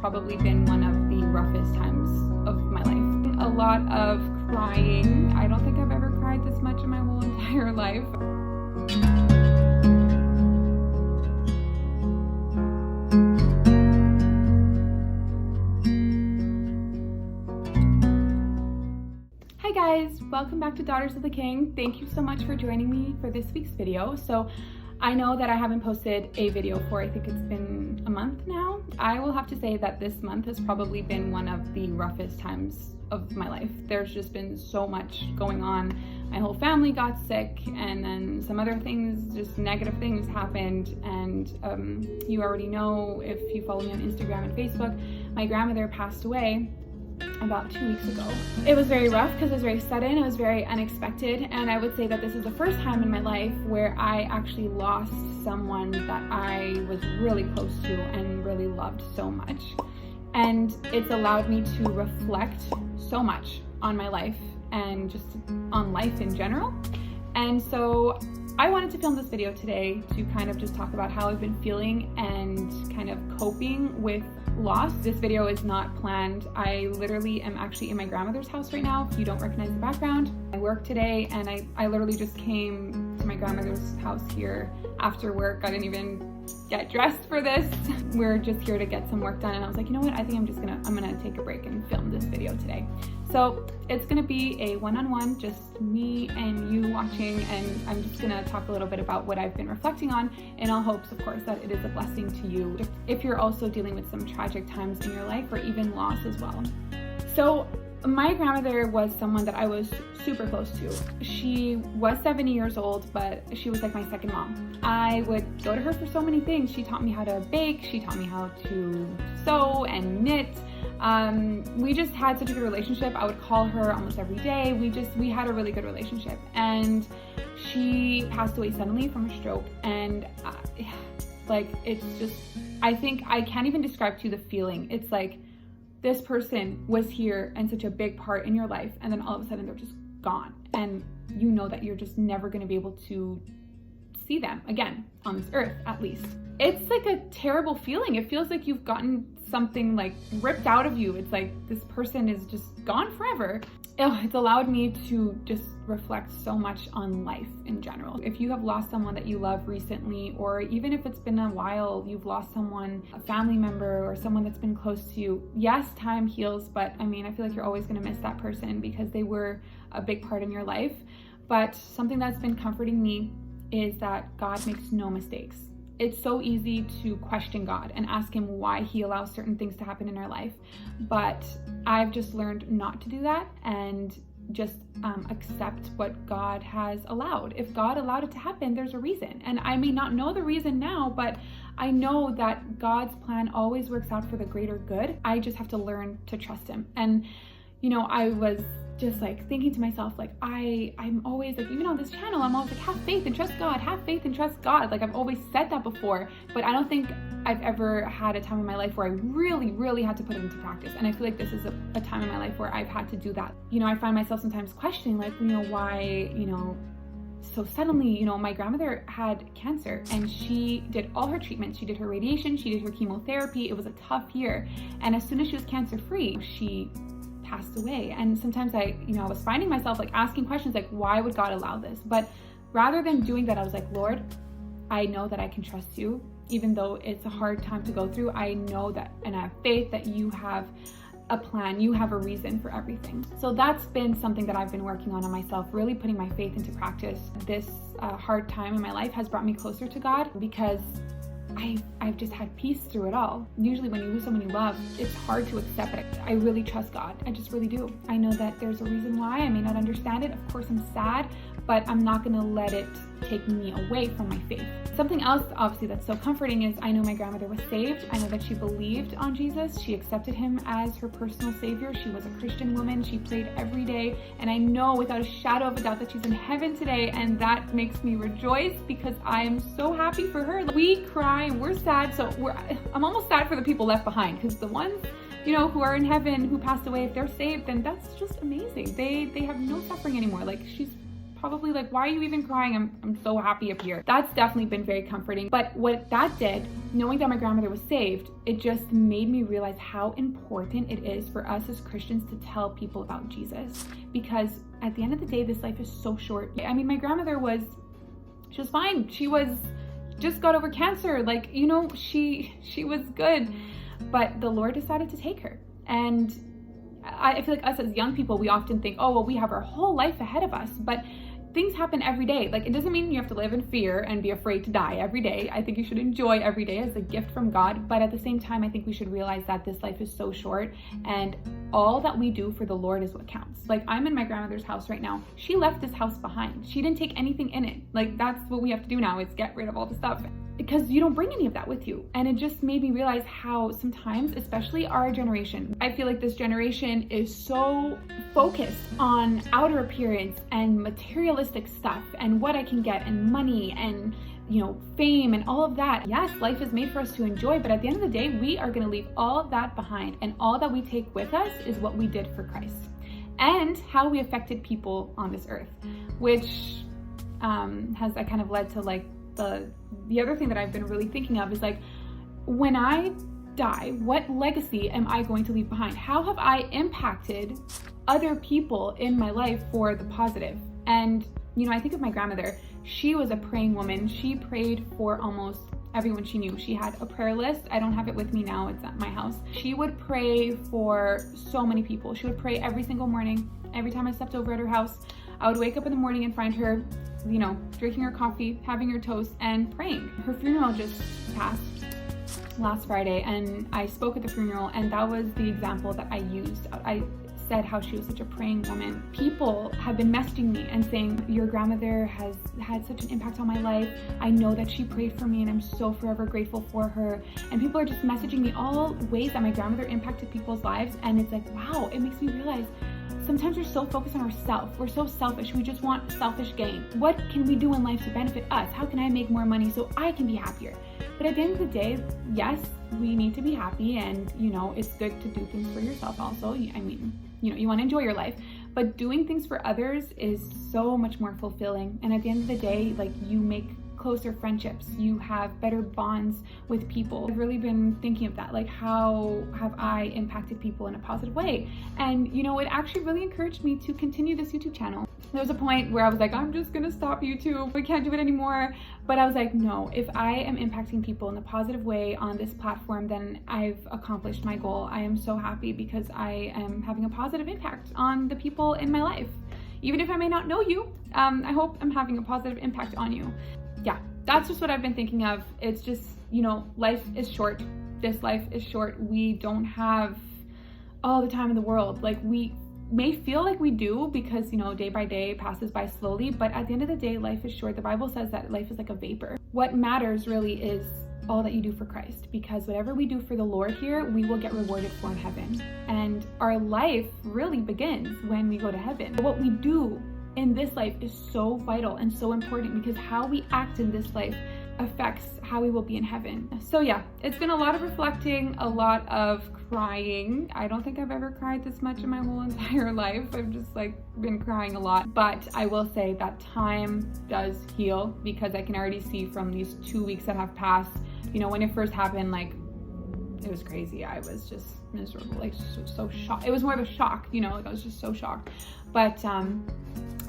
probably been one of the roughest times of my life. A lot of crying. I don't think I've ever cried this much in my whole entire life. Hi guys, welcome back to Daughters of the King. Thank you so much for joining me for this week's video. So I know that I haven't posted a video for, I think it's been a month now. I will have to say that this month has probably been one of the roughest times of my life. There's just been so much going on. My whole family got sick, and then some other things, just negative things happened. And you already know, if you follow me on Instagram and Facebook, my grandmother passed away about 2 weeks ago. It was very rough because it was very sudden, it was very unexpected, and I would say that this is the first time in my life where I actually lost someone that I was really close to and really loved so much. And it's allowed me to reflect so much on my life and just on life in general. And so I wanted to film this video today to kind of just talk about how I've been feeling and kind of coping with loss. This video is not planned. I literally am actually in my grandmother's house right now, if you don't recognize the background. I work today, and I literally just came to my grandmother's house here after work. I didn't even get dressed for this. We're just here to get some work done, and I was like, you know what, I think I'm gonna take a break and film this video today. So it's gonna be a one-on-one, just me and you watching, and I'm just gonna talk a little bit about what I've been reflecting on, in all hopes, of course, that it is a blessing to you if you're also dealing with some tragic times in your life, or even loss as well. So my grandmother was someone that I was super close to. She was 70 years old, but she was like my second mom. I would go to her for so many things. She taught me how to bake, she taught me how to sew and knit. We just had such a good relationship. I would call her almost every day. We had a really good relationship. And she passed away suddenly from a stroke. And like, it's just, I think I can't even describe to you the feeling. It's like, this person was here and such a big part in your life, and then all of a sudden they're just gone. And you know that you're just never gonna be able to see them again on this earth, at least. It's like a terrible feeling. It feels like you've gotten something like ripped out of you. It's like this person is just gone forever. It's allowed me to just reflect so much on life in general. If you have lost someone that you love recently, or even if it's been a while, you've lost someone, a family member or someone that's been close to you, yes, time heals, but I mean, I feel like you're always gonna miss that person because they were a big part in your life. But something that's been comforting me is that God makes no mistakes. It's so easy to question God and ask him why he allows certain things to happen in our life. But I've just learned not to do that and just accept what God has allowed. If God allowed it to happen, there's a reason. And I may not know the reason now, but I know that God's plan always works out for the greater good. I just have to learn to trust him. And, you know, I was just like thinking to myself, like, I'm always like, even on this channel, I'm always like, have faith and trust God, have faith and trust God. Like, I've always said that before, but I don't think I've ever had a time in my life where I really, really had to put it into practice. And I feel like this is a time in my life where I've had to do that. You know, I find myself sometimes questioning, like, you know, why, you know, so suddenly, you know, my grandmother had cancer and she did all her treatments. She did her radiation, she did her chemotherapy. It was a tough year. And as soon as she was cancer free, she passed away. And sometimes I was finding myself like asking questions like, why would God allow this? But rather than doing that, I was like, Lord, I know that I can trust you. Even though it's a hard time to go through, I know that, and I have faith that you have a plan, you have a reason for everything. So that's been something that I've been working on myself, really putting my faith into practice. This hard time in my life has brought me closer to God because I've just had peace through it all. Usually when you lose someone you love, it's hard to accept it. I really trust God. I just really do. I know that there's a reason why. I may not understand it. Of course, I'm sad, but I'm not gonna let it take me away from my faith. Something else, obviously, that's so comforting is I know my grandmother was saved. I know that she believed on Jesus. She accepted him as her personal savior. She was a Christian woman. She prayed every day. And I know without a shadow of a doubt that she's in heaven today. And that makes me rejoice because I am so happy for her. We cry, we're sad. So I'm almost sad for the people left behind, because the ones, you know, who are in heaven, who passed away, if they're saved, then that's just amazing. They have no suffering anymore. Like, she's probably like, why are you even crying? I'm so happy up here. That's definitely been very comforting. But what that did, knowing that my grandmother was saved, it just made me realize how important it is for us as Christians to tell people about Jesus. Because at the end of the day, this life is so short. I mean, my grandmother she was fine. She just got over cancer. Like, you know, she was good, but the Lord decided to take her. And I feel like us as young people, we often think, oh, well, we have our whole life ahead of us, but things happen every day. Like, it doesn't mean you have to live in fear and be afraid to die every day. I think you should enjoy every day as a gift from God. But at the same time, I think we should realize that this life is so short, and all that we do for the Lord is what counts. Like, I'm in my grandmother's house right now. She left this house behind. She didn't take anything in it. Like, that's what we have to do now, is get rid of all the stuff, because you don't bring any of that with you. And it just made me realize how sometimes, especially our generation, I feel like this generation is so focused on outer appearance and materialistic stuff and what I can get and money and, you know, fame and all of that. Yes, life is made for us to enjoy, but at the end of the day, we are going to leave all of that behind, and all that we take with us is what we did for Christ and how we affected people on this earth, which has kind of led to like the other thing that I've been really thinking of is like, when I die, what legacy am I going to leave behind? How have I impacted other people in my life for the positive? And, you know, I think of my grandmother. She was a praying woman. She prayed for almost everyone she knew. She had a prayer list. I don't have it with me now. It's at my house. She would pray for so many people. She would pray every single morning. Every time I stepped over at her house, I would wake up in the morning and find her, you know, drinking her coffee, having her toast, and praying. Her funeral just passed last Friday, and I spoke at the funeral, and that was the example that I used. I said how she was such a praying woman. People have been messaging me and saying, your grandmother has had such an impact on my life. I know that she prayed for me, and I'm so forever grateful for her. And people are just messaging me all ways that my grandmother impacted people's lives, and it's like, wow, it makes me realize sometimes we're so focused on ourselves. We're so selfish. We just want selfish gain. What can we do in life to benefit us? How can I make more money so I can be happier? But at the end of the day, yes, we need to be happy, and, you know, it's good to do things for yourself also. I mean, you know, you want to enjoy your life, but doing things for others is so much more fulfilling. And at the end of the day, like, you make closer friendships, you have better bonds with people. I've really been thinking of that, like, how have I impacted people in a positive way? And, you know, it actually really encouraged me to continue this YouTube channel. There was a point where I was like, I'm just gonna stop YouTube, I can't do it anymore. But I was like, no, if I am impacting people in a positive way on this platform, then I've accomplished my goal. I am so happy because I am having a positive impact on the people in my life. Even if I may not know you, I hope I'm having a positive impact on you. Yeah, that's just what I've been thinking of. It's just, you know, life is short. This life is short. We don't have all the time in the world. Like, we may feel like we do because, you know, day by day passes by slowly, but at the end of the day, life is short. The Bible says that life is like a vapor. What matters really is all that you do for Christ, because whatever we do for the Lord here, we will get rewarded for in heaven. And our life really begins when we go to heaven. What we do in this life is so vital and so important, because how we act in this life affects how we will be in heaven. So yeah, it's been a lot of reflecting, a lot of crying. I don't think I've ever cried this much in my whole entire life. I've just like been crying a lot. But I will say that time does heal, because I can already see from these 2 weeks that have passed, you know, when it first happened, like, it was crazy. I was just miserable, like so shocked. It was more of a shock, you know, like I was just so shocked. But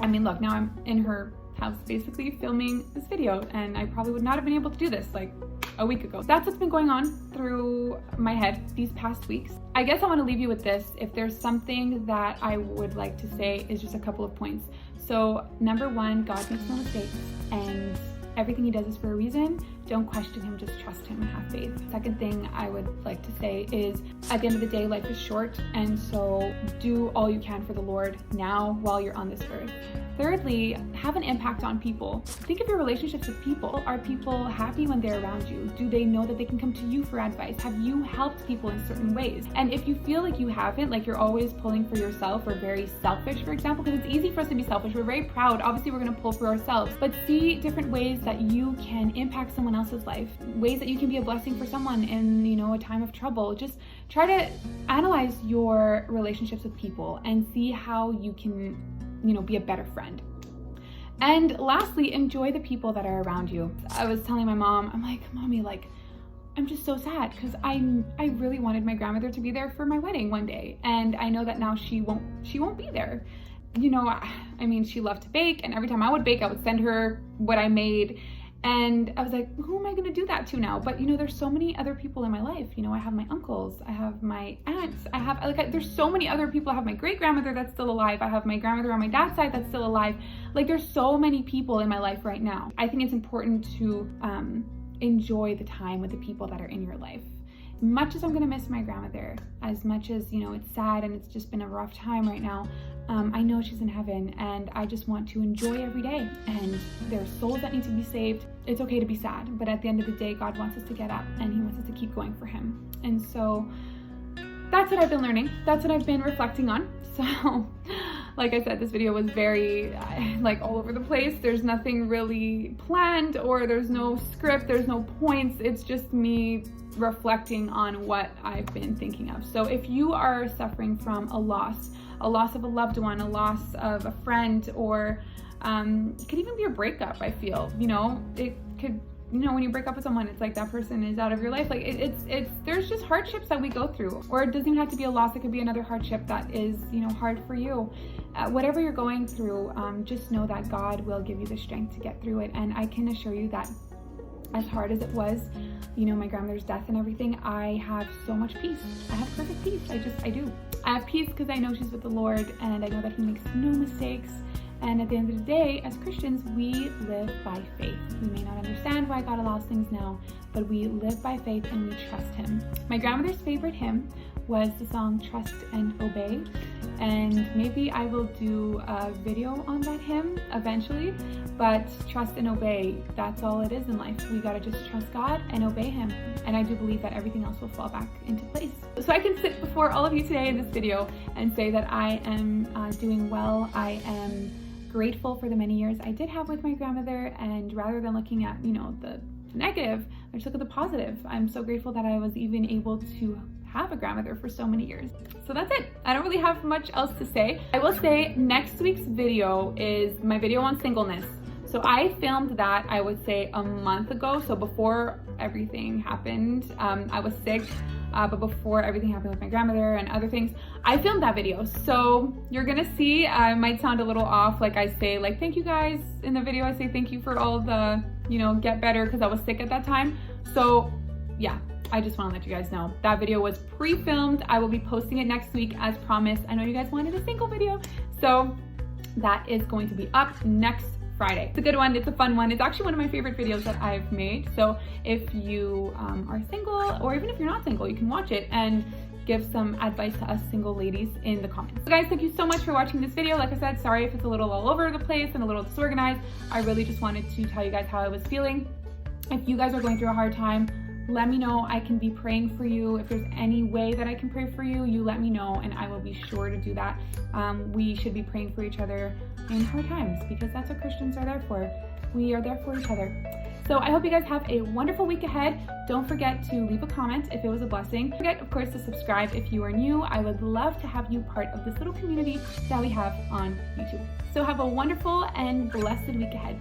I mean, look, now I'm in her house basically filming this video, and I probably would not have been able to do this like a week ago. That's what's been going on through my head these past weeks. I guess I want to leave you with this. If there's something that I would like to say, is just a couple of points. So number one, God makes no mistakes, and everything he does is for a reason. Don't question him, just trust him and have faith. Second thing I would like to say is, at the end of the day, life is short, and so do all you can for the Lord now while you're on this earth. Thirdly, have an impact on people. Think of your relationships with people. Are people happy when they're around you? Do they know that they can come to you for advice? Have you helped people in certain ways? And if you feel like you haven't, like you're always pulling for yourself or very selfish, for example, because it's easy for us to be selfish. We're very proud. Obviously, we're going to pull for ourselves, but see different ways that you can impact someone else's life, ways that you can be a blessing for someone in, you know, a time of trouble. Just try to analyze your relationships with people and see how you can, you know, be a better friend. And lastly, enjoy the people that are around you. I was telling my mom, I'm like, Mommy, like, I'm just so sad because I really wanted my grandmother to be there for my wedding one day. And I know that now she won't be there. You know, I mean, she loved to bake, and every time I would bake, I would send her what I made. And I was like, who am I gonna do that to now? But you know, there's so many other people in my life. You know, I have my uncles, I have my aunts, I have there's so many other people. I have my great grandmother that's still alive. I have my grandmother on my dad's side that's still alive. Like, there's so many people in my life right now. I think it's important to enjoy the time with the people that are in your life. Much as I'm gonna miss my grandmother, as much as, you know, it's sad and it's just been a rough time right now, I know she's in heaven, and I just want to enjoy every day. And there's souls that need to be saved. It's okay to be sad, but at the end of the day, God wants us to get up and he wants us to keep going for him. And so that's what I've been learning. That's what I've been reflecting on. So like I said, this video was very like all over the place. There's nothing really planned, or there's no script, there's no points. It's just me reflecting on what I've been thinking of. So if you are suffering from a loss of a loved one, a loss of a friend, or it could even be a breakup, I feel, you know, it could, you know, when you break up with someone, it's like that person is out of your life. Like it's there's just hardships that we go through, or it doesn't even have to be a loss. It could be another hardship that is, you know, hard for you. Whatever you're going through, just know that God will give you the strength to get through it. And I can assure you that as hard as it was, you know, my grandmother's death and everything, I have so much peace. I have perfect peace. I do. I have peace because I know she's with the Lord, and I know that he makes no mistakes. And at the end of the day, as Christians, we live by faith. We may not understand why God allows things now, but we live by faith and we trust him. My grandmother's favorite hymn was the song Trust and Obey. And maybe I will do a video on that hymn eventually, but trust and obey, that's all it is in life. We gotta just trust God and obey him. And I do believe that everything else will fall back into place. So I can sit before all of you today in this video and say that I am doing well. I am grateful for the many years I did have with my grandmother, and rather than looking at, you know, the negative, I just look at the positive. I'm so grateful that I was even able to have a grandmother for so many years. So that's it. I don't really have much else to say. I will say next week's video is my video on singleness. So I filmed that, I would say, a month ago. So before everything happened, I was sick, but before everything happened with my grandmother and other things, I filmed that video. So you're gonna see, I might sound a little off. Like I say, like, thank you guys in the video. I say thank you for all the, you know, get better, because I was sick at that time. So yeah, I just want to let you guys know that video was pre-filmed. I will be posting it next week as promised. I know you guys wanted a single video, so that is going to be up next Friday. It's a good one, it's a fun one. It's actually one of my favorite videos that I've made. So if you are single, or even if you're not single, you can watch it and give some advice to us single ladies in the comments. So guys, thank you so much for watching this video. Like I said, sorry if it's a little all over the place and a little disorganized. I really just wanted to tell you guys how I was feeling. If you guys are going through a hard time, let me know. I can be praying for you. If there's any way that I can pray for you, you let me know and I will be sure to do that. We should be praying for each other in hard times, because that's what Christians are there for. We are there for each other. So I hope you guys have a wonderful week ahead. Don't forget to leave a comment if it was a blessing. Don't forget, of course, to subscribe if you are new. I would love to have you part of this little community that we have on YouTube. So have a wonderful and blessed week ahead.